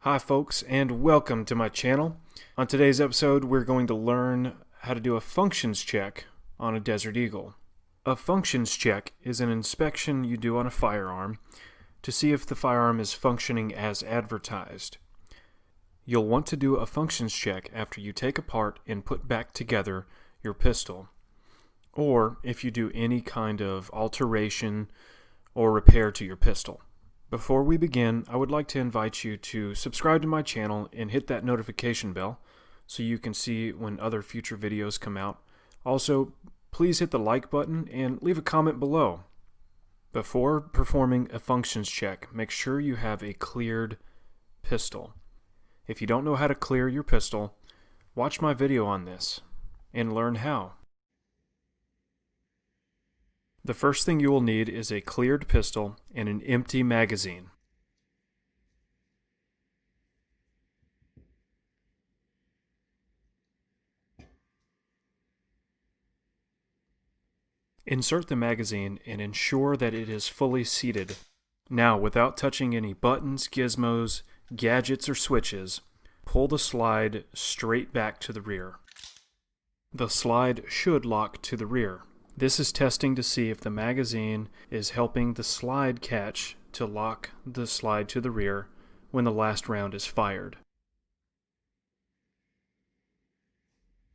Hi folks, and welcome to my channel. On today's episode we're going to learn how to do a functions check on a Desert Eagle. A functions check is an inspection you do on a firearm to see if the firearm is functioning as advertised. You'll want to do a functions check after you take apart and put back together your pistol, or if you do any kind of alteration or repair to your pistol. Before we begin, I would like to invite you to subscribe to my channel and hit that notification bell so you can see when other future videos come out. Also, please hit the like button and leave a comment below. Before performing a functions check, make sure you have a cleared pistol. If you don't know how to clear your pistol, watch my video on this and learn how. The first thing you will need is a cleared pistol and an empty magazine. Insert the magazine and ensure that it is fully seated. Now, without touching any buttons, gizmos, gadgets, or switches, pull the slide straight back to the rear. The slide should lock to the rear. This is testing to see if the magazine is helping the slide catch to lock the slide to the rear when the last round is fired.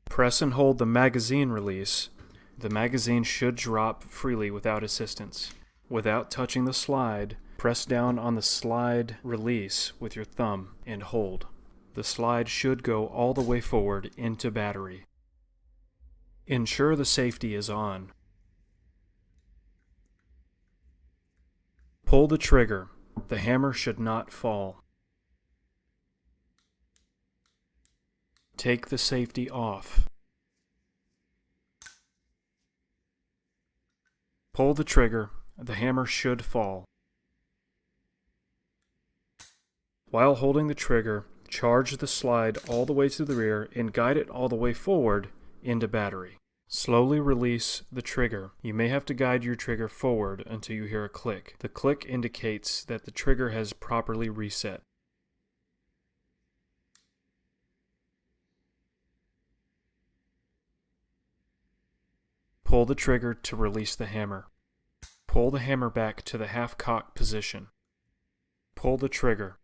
Press and hold the magazine release. The magazine should drop freely without assistance. Without touching the slide, press down on the slide release with your thumb and hold. The slide should go all the way forward into battery. Ensure the safety is on. Pull the trigger. The hammer should not fall. Take the safety off. Pull the trigger. The hammer should fall. While holding the trigger, charge the slide all the way to the rear and guide it all the way forward into battery. Slowly release the trigger. You may have to guide your trigger forward until you hear a click. The click indicates that the trigger has properly reset. Pull the trigger to release the hammer. Pull the hammer back to the half-cock position. Pull the trigger.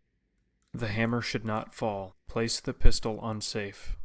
The hammer should not fall. Place the pistol on safe.